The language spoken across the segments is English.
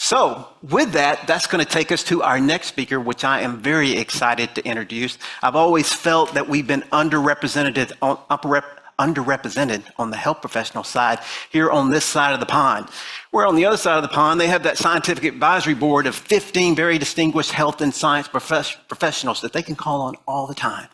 So with that, that's going to take us to our next speaker, which I am very excited to introduce. I've always felt that we've been underrepresented on the health professional side here on this side of the pond. Where on the other side of the pond, they have that scientific advisory board of 15 very distinguished health and science professionals that they can call on all the time.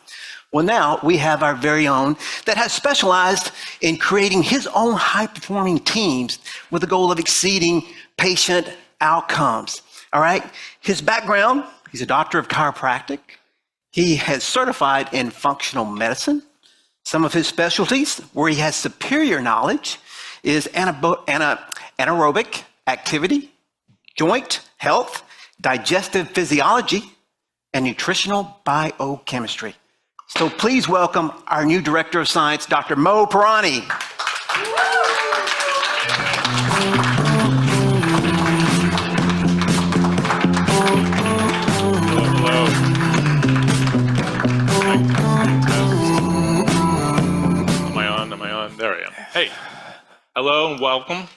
Well, now we have our very own that has specialized in creating his own high-performing teams with the goal of exceeding patient outcomes. All right. His background, he's a doctor of chiropractic. He has certified in functional medicine. Some of his specialties where he has superior knowledge is anaerobic activity, joint health, digestive physiology, and nutritional biochemistry. So please welcome our new Director of Science, Dr. Mo Peerani. Hello. Am I on? There I am. Hey. Hello and welcome.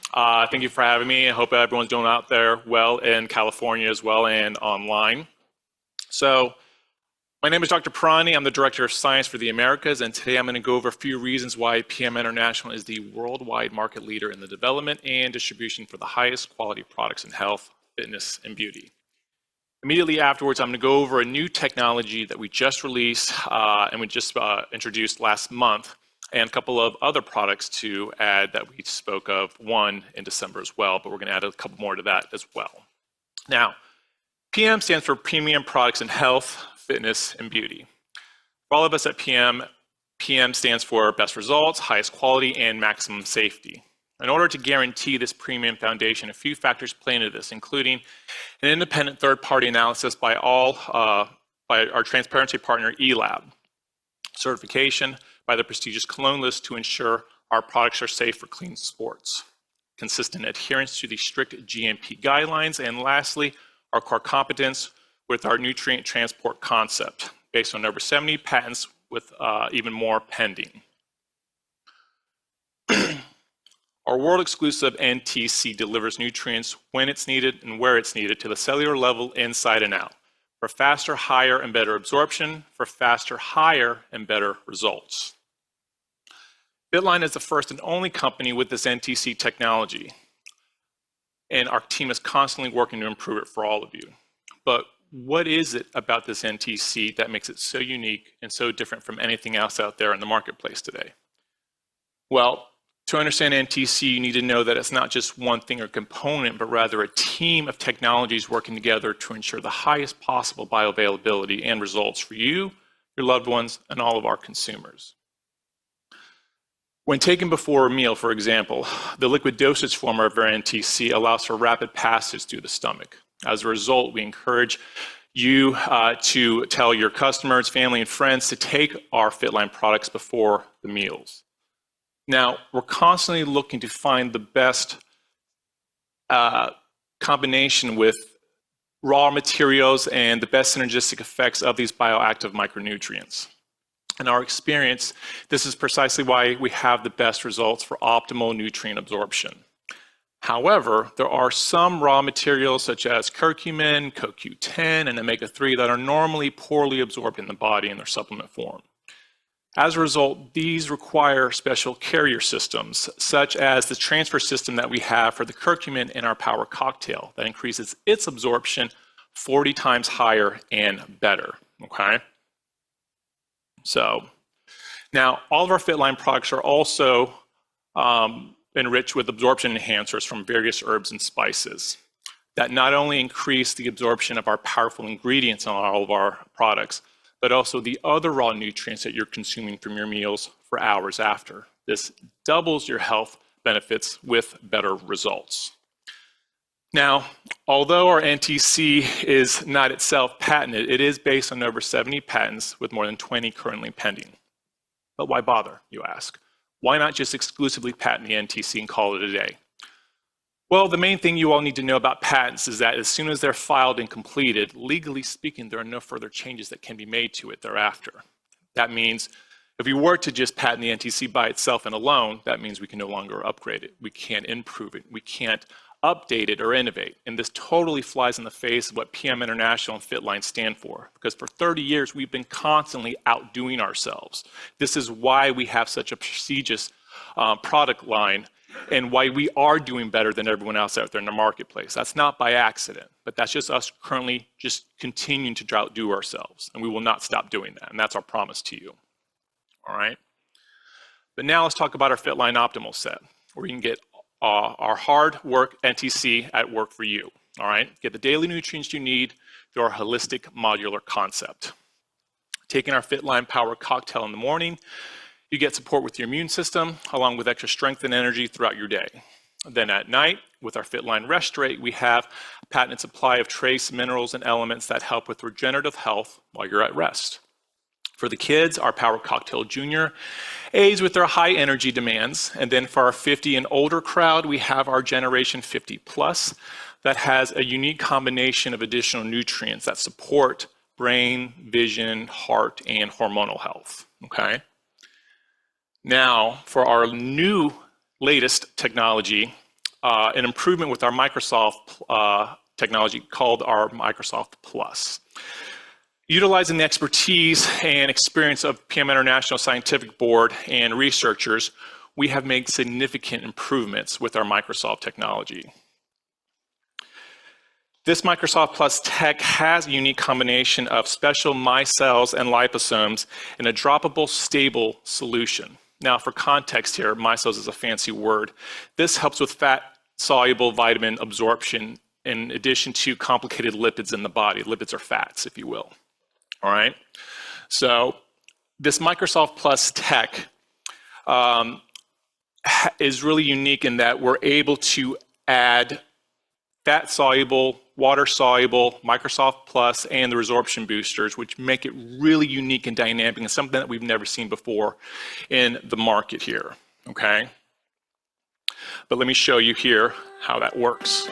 Thank you for having me. I hope everyone's doing out there well in California as well and online. So, my name is Dr. Peerani. I'm the Director of Science for the Americas, and today I'm going to go over a few reasons why PM International is the worldwide market leader in the development and distribution for the highest quality products in health, fitness, and beauty. Immediately afterwards, I'm going to go over a new technology that we just released and we just introduced last month, and a couple of other products to add that we spoke of, one in December as well, but we're going to add a couple more to that as well. Now, PM stands for Premium Products in Health, Fitness, and Beauty. For all of us at PM stands for best results, highest quality, and maximum safety. In order to guarantee this premium foundation, a few factors play into this, including an independent third-party analysis by our transparency partner, eLab, certification by the prestigious Cologne list to ensure our products are safe for clean sports, consistent adherence to the strict GMP guidelines, and lastly, our core competence with our nutrient transport concept, based on over 70 patents with even more pending. Our world-exclusive NTC delivers nutrients when it's needed and where it's needed to the cellular level inside and out, for faster, higher, and better absorption, for faster, higher, and better results. Fitline is the first and only company with this NTC technology, and our team is constantly working to improve it for all of you. But what is it about this NTC that makes it so unique and so different from anything else out there in the marketplace today? Well, to understand NTC, you need to know that it's not just one thing or component, but rather a team of technologies working together to ensure the highest possible bioavailability and results for you, your loved ones, and all of our consumers. When taken before a meal, for example, the liquid dosage form of our NTC allows for rapid passage through the stomach. As a result, we encourage you to tell your customers, family, and friends to take our Fitline products before the meals. Now, we're constantly looking to find the best combination with raw materials and the best synergistic effects of these bioactive micronutrients. In our experience, this is precisely why we have the best results for optimal nutrient absorption. However, there are some raw materials such as curcumin, CoQ10, and omega-3 that are normally poorly absorbed in the body in their supplement form. As a result, these require special carrier systems, such as the transfer system that we have for the curcumin in our Power Cocktail that increases its absorption 40 times higher and better, okay? So, now all of our Fitline products are also enriched with absorption enhancers from various herbs and spices that not only increase the absorption of our powerful ingredients in all of our products, but also the other raw nutrients that you're consuming from your meals for hours after. This doubles your health benefits with better results. Now, although our NTC is not itself patented, it is based on over 70 patents with more than 20 currently pending. But why bother, you ask? Why not just exclusively patent the NTC and call it a day? Well, the main thing you all need to know about patents is that as soon as they're filed and completed, legally speaking, there are no further changes that can be made to it thereafter. That means if we were to just patent the NTC by itself and alone, that means we can no longer upgrade it. We can't improve it. We can't update it or innovate. And this totally flies in the face of what PM International and Fitline stand for, because for 30 years, we've been constantly outdoing ourselves. This is why we have such a prestigious product line and why we are doing better than everyone else out there in the marketplace. That's not by accident, but that's just us currently just continuing to outdo ourselves, and we will not stop doing that, and that's our promise to you. All right? But now let's talk about our Fitline Optimal set, where you can get our hard work NTC at work for you. All right? Get the daily nutrients you need through our holistic modular concept. Taking our Fitline Power Cocktail in the morning, you get support with your immune system, along with extra strength and energy throughout your day. Then at night, with our Fitline Restorate, we have a patented supply of trace minerals and elements that help with regenerative health while you're at rest. For the kids, our Power Cocktail Junior aids with their high energy demands. And then for our 50 and older crowd, we have our Generation 50 Plus that has a unique combination of additional nutrients that support brain, vision, heart, and hormonal health. Okay? Now, for our new latest technology, an improvement with our Microsoft technology called our Microsoft Plus. Utilizing the expertise and experience of PM International Scientific Board and researchers, we have made significant improvements with our Microsoft technology. This Microsoft Plus tech has a unique combination of special micelles and liposomes in a droppable, stable solution. Now, for context here, micelles is a fancy word. This helps with fat-soluble vitamin absorption in addition to complicated lipids in the body. Lipids are fats, if you will. All right? So this Microsoft Plus tech is really unique in that we're able to add fat-soluble, water-soluble, Microsoft Plus, and the resorption boosters, which make it really unique and dynamic and something that we've never seen before in the market here, okay? But let me show you here how that works.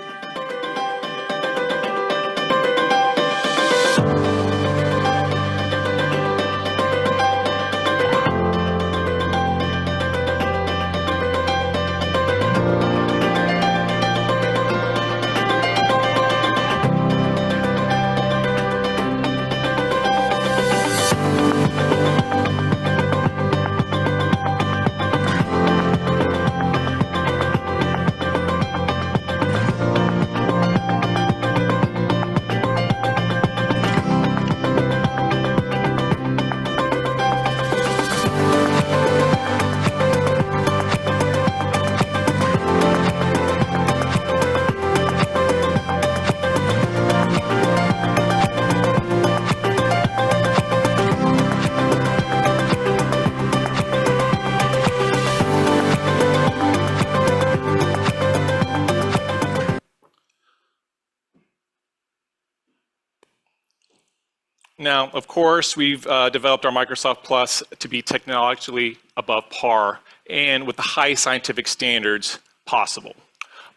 Now, of course, we've developed our Microsoft Plus to be technologically above par and with the highest scientific standards possible.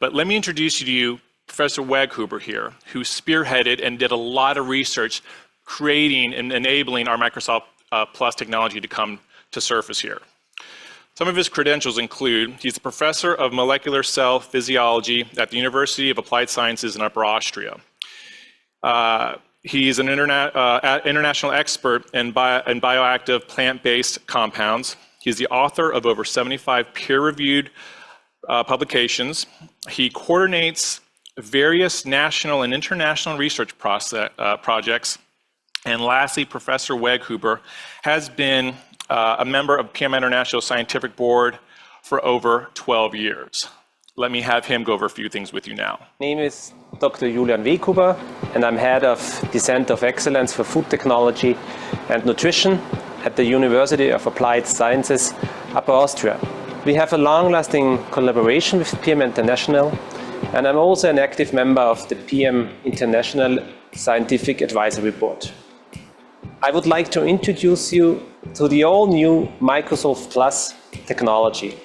But let me introduce you to Professor Weghuber here, who spearheaded and did a lot of research creating and enabling our Microsoft Plus technology to come to surface here. Some of his credentials include, he's a professor of molecular cell physiology at the University of Applied Sciences in Upper Austria. He's an international expert in bioactive plant-based compounds. He's the author of over 75 peer-reviewed publications. He coordinates various national and international research projects. And lastly, Professor Weghuber has been a member of PM International Scientific Board for over 12 years. Let me have him go over a few things with you now. My name is Dr. Julian Weghuber, and I'm head of the Center of Excellence for Food Technology and Nutrition at the University of Applied Sciences, Upper Austria. We have a long-lasting collaboration with PM International, and I'm also an active member of the PM International Scientific Advisory Board. I would like to introduce you to the all-new Microsoft Plus technology.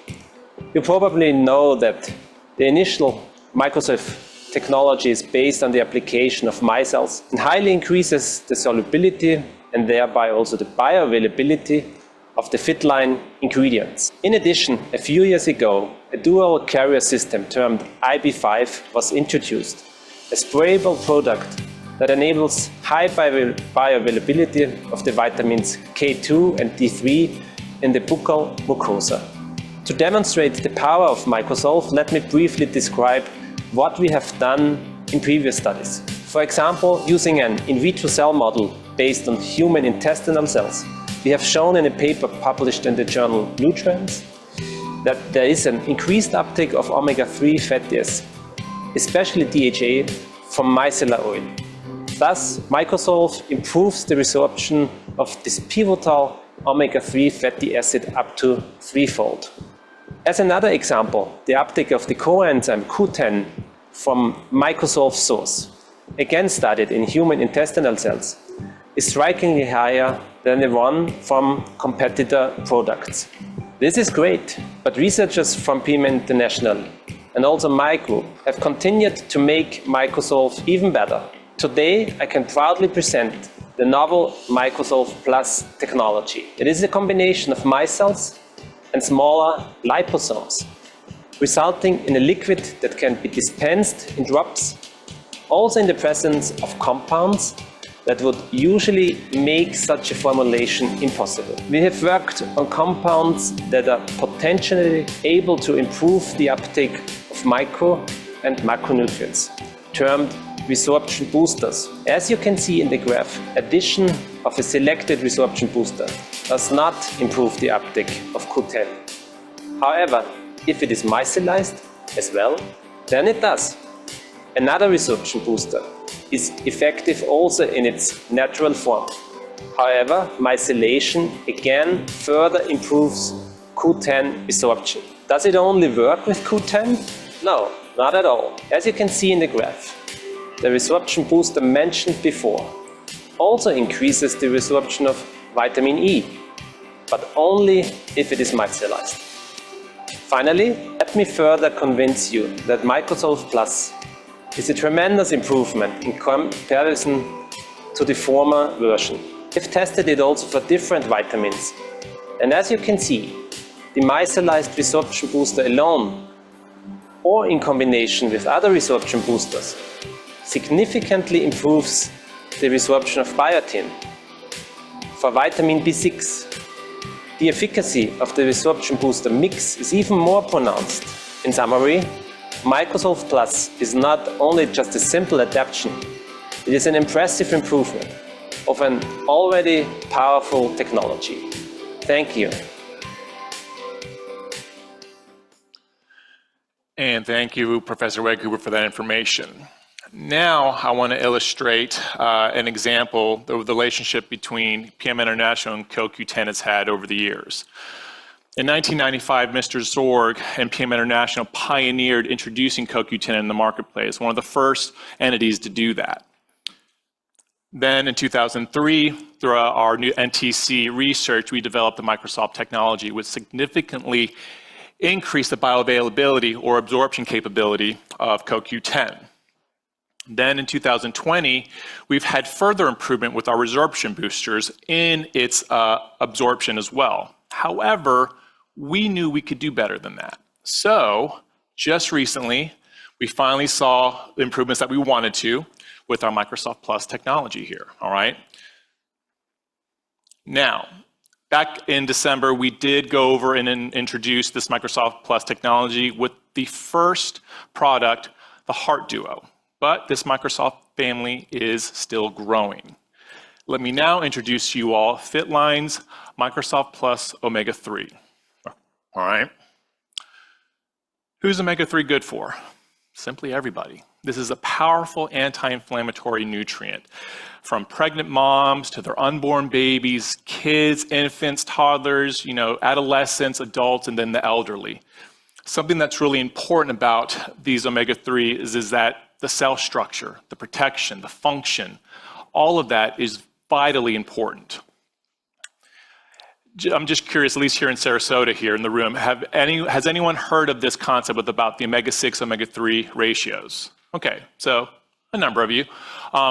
You probably know that the initial Microsoft technology is based on the application of micelles and highly increases the solubility and thereby also the bioavailability of the FitLine ingredients. In addition, a few years ago, a dual carrier system termed IB5 was introduced, a sprayable product that enables high bioavailability of the vitamins K2 and D3 in the buccal mucosa. To demonstrate the power of Microsolve, let me briefly describe what we have done in previous studies. For example, using an in vitro cell model based on human intestinal cells, we have shown in a paper published in the journal Nutrients that there is an increased uptake of omega-3 fatty acids, especially DHA, from micellar oil. Thus, Microsolve improves the resorption of this pivotal omega-3 fatty acid up to threefold. As another example, the uptake of the coenzyme Q10 from Microsolve source, again studied in human intestinal cells, is strikingly higher than the one from competitor products. This is great, but researchers from PMI International and also my group have continued to make Microsolve even better. Today, I can proudly present the novel Microsolve Plus technology. It is a combination of micelles and smaller liposomes, resulting in a liquid that can be dispensed in drops, also in the presence of compounds that would usually make such a formulation impossible. We have worked on compounds that are potentially able to improve the uptake of micro and macronutrients, termed resorption boosters. As you can see in the graph, addition of a selected resorption booster does not improve the uptake of Q10. However, if it is micellized as well, then it does. Another resorption booster is effective also in its natural form. However, micellation again further improves Q10 resorption. Does it only work with Q10? No, not at all. As you can see in the graph, the resorption booster mentioned before also increases the resorption of vitamin E, but only if it is micellized. Finally, let me further convince you that Microsolve Plus is a tremendous improvement in comparison to the former version. We've tested it also for different vitamins, and as you can see, the micellized resorption booster alone or in combination with other resorption boosters significantly improves the resorption of biotin. For vitamin B6, the efficacy of the resorption booster mix is even more pronounced. In summary, Microsolve Plus is not only just a simple adaptation, it is an impressive improvement of an already powerful technology. Thank you. And thank you, Professor Wedghuber, for that information. Now I want to illustrate an example of the relationship between PMI International and CoQ10 has had over the years. In 1995, Mr. Zorg and PMI International pioneered introducing CoQ10 in the marketplace, one of the first entities to do that. Then in 2003, through our new NTC research, we developed the Microsolve technology, which significantly increased the bioavailability or absorption capability of CoQ10. Then in 2020, we've had further improvement with our resorption boosters in its absorption as well. However, we knew we could do better than that. So just recently, we finally saw the improvements that we wanted to with our Microsolve Plus technology here, all right? Now, back in December, we did go over and introduce this Microsolve Plus technology with the first product, the Heart Duo. But this Microsolve family is still growing. Let me now introduce to you all FitLine's Microsolve Plus Omega-3. All right. Who's Omega-3 good for? Simply everybody. This is a powerful anti-inflammatory nutrient. From pregnant moms to their unborn babies, kids, infants, toddlers, adolescents, adults, and then the elderly. Something that's really important about these omega-3 is that the cell structure, the protection, the function, all of that is vitally important. I'm just curious, at least here in Sarasota here in the room, has anyone heard of this concept about the omega-6, omega-3 ratios? Okay, so a number of you.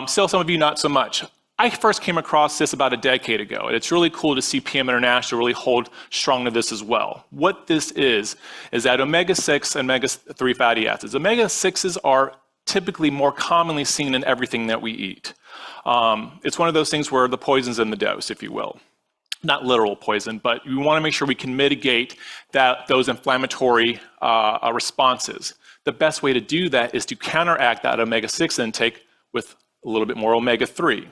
Still some of you not so much. I first came across this about a decade ago, and it's really cool to see PM International really hold strong to this as well. What this is that omega-6 and omega-3 fatty acids. Omega-6s are typically more commonly seen in everything that we eat. It's one of those things where the poison's in the dose, if you will. Not literal poison, but we want to make sure we can mitigate those inflammatory responses. The best way to do that is to counteract that omega-6 intake with a little bit more omega-3.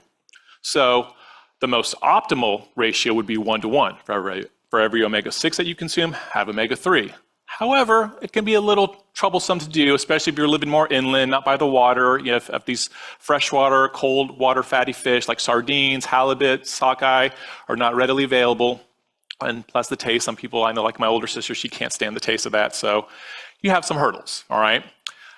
So the most optimal ratio would be 1-to-1. For every omega-6 that you consume, have omega-3. However, it can be a little troublesome to do, especially if you're living more inland, not by the water. You know, if these freshwater, cold water fatty fish like sardines, halibut, sockeye are not readily available. And plus the taste, some people I know, like my older sister, she can't stand the taste of that. So you have some hurdles, all right?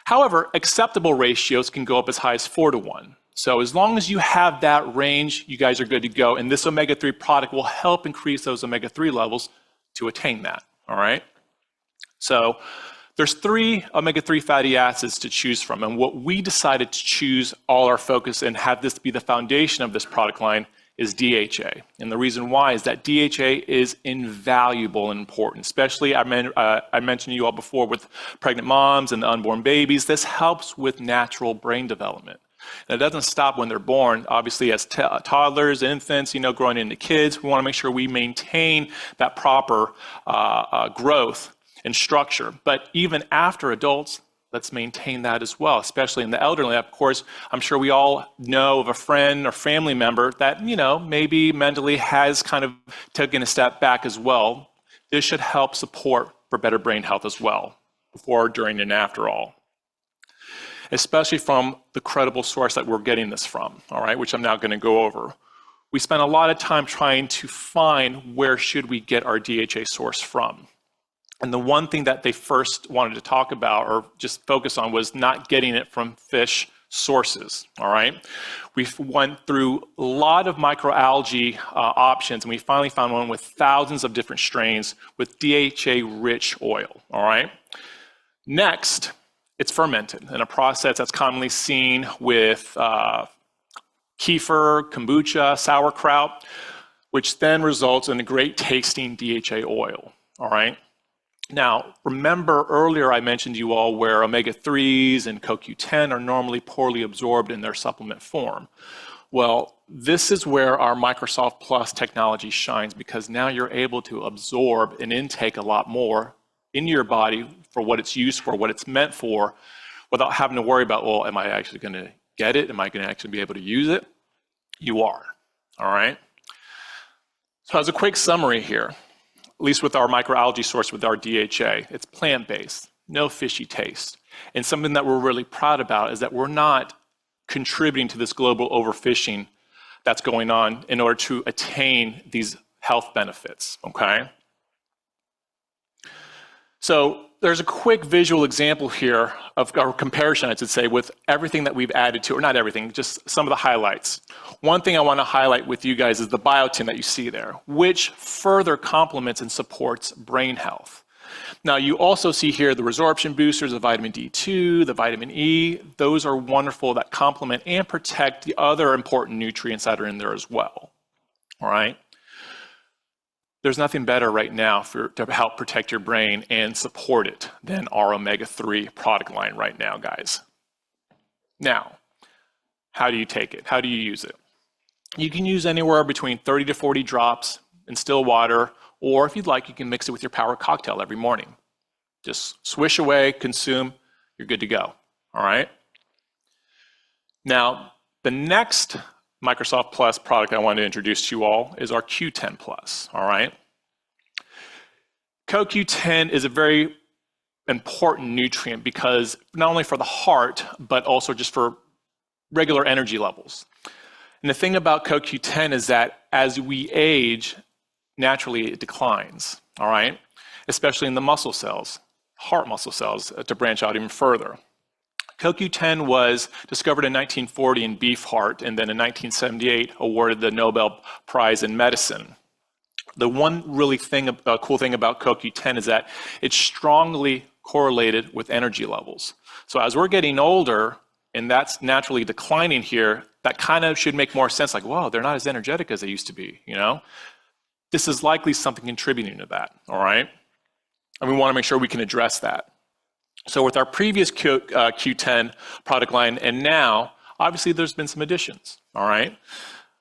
However, acceptable ratios can go up as high as 4-to-1. So as long as you have that range, you guys are good to go. And this omega-3 product will help increase those omega-3 levels to attain that, all right? So there's 3 omega-3 fatty acids to choose from. And what we decided to choose all our focus and have this be the foundation of this product line is DHA. And the reason why is that DHA is invaluable and important, especially I mentioned to you all before with pregnant moms and the unborn babies. This helps with natural brain development. And it doesn't stop when they're born. Obviously, as toddlers, infants, growing into kids, we want to make sure we maintain that proper growth and structure. But even after adults, let's maintain that as well, especially in the elderly. Of course, I'm sure we all know of a friend or family member that, maybe mentally has kind of taken a step back as well. This should help support for better brain health as well, before, during, and after all. Especially from the credible source that we're getting this from, all right, which I'm now gonna go over. We spent a lot of time trying to find where should we get our DHA source from. And the one thing that they first wanted to talk about or just focus on was not getting it from fish sources, all right? We went through a lot of microalgae options, and we finally found one with thousands of different strains with DHA-rich oil, all right? Next, it's fermented in a process that's commonly seen with kefir, kombucha, sauerkraut, which then results in a great tasting DHA oil, all right? Now, remember earlier I mentioned to you all where omega-3s and CoQ10 are normally poorly absorbed in their supplement form. Well, this is where our Microsoft Plus technology shines, because now you're able to absorb and intake a lot more in your body for what it's used for, what it's meant for, without having to worry about, well, am I actually going to get it? Am I going to actually be able to use it? You are, all right? So as a quick summary here, at least with our microalgae source, with our DHA, it's plant-based, no fishy taste. And something that we're really proud about is that we're not contributing to this global overfishing that's going on in order to attain these health benefits, okay? So there's a quick visual example here of our comparison, I should say, with everything that we've added to, or not everything, just some of the highlights. One thing I want to highlight with you guys is the biotin that you see there, which further complements and supports brain health. Now, you also see here the resorption boosters, the vitamin D2, the vitamin E. Those are wonderful that complement and protect the other important nutrients that are in there as well, all right? There's nothing better right now to help protect your brain and support it than our omega-3 product line right now, guys. Now, how do you take it? How do you use it? You can use anywhere between 30 to 40 drops in still water, or if you'd like, you can mix it with your power cocktail every morning. Just swish away, consume, you're good to go, all right? Now, the next Microsoft Plus product I want to introduce to you all is our Q10 Plus, all right? CoQ10 is a very important nutrient because not only for the heart, but also just for regular energy levels. And the thing about CoQ10 is that as we age, naturally it declines, all right? Especially in the muscle cells, heart muscle cells, to branch out even further. CoQ10 was discovered in 1940 in beef heart, and then in 1978 awarded the Nobel Prize in Medicine. The one really cool thing about CoQ10 is that it's strongly correlated with energy levels. So as we're getting older, and that's naturally declining here, that kind of should make more sense, like, whoa, they're not as energetic as they used to be, you know? This is likely something contributing to that, all right? And we want to make sure we can address that. So with our previous Q10 product line and now, obviously there's been some additions, all right?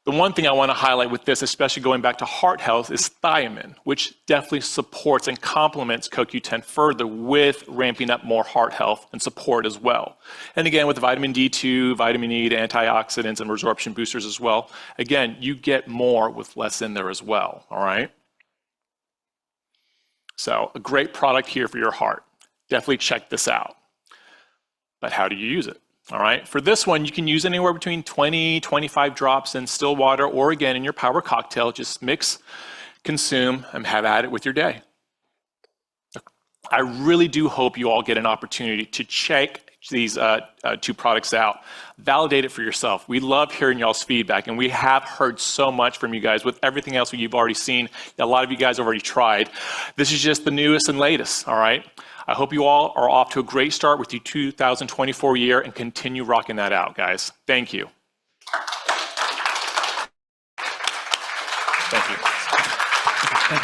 The one thing I want to highlight with this, especially going back to heart health, is thiamine, which definitely supports and complements CoQ10 further with ramping up more heart health and support as well. And again, with vitamin D2, vitamin E, antioxidants, and resorption boosters as well, again, you get more with less in there as well, all right? So a great product here for your heart. Definitely check this out. But how do you use it? All right, for this one, you can use anywhere between 20, 25 drops in still water, or again, in your power cocktail, just mix, consume, and have at it with your day. I really do hope you all get an opportunity to check these two products out. Validate it for yourself. We love hearing y'all's feedback, and we have heard so much from you guys with everything else you've already seen. A lot of you guys have already tried. This is just the newest and latest, all right? I hope you all are off to a great start with the 2024 year and continue rocking that out, guys. Thank you. Thank you.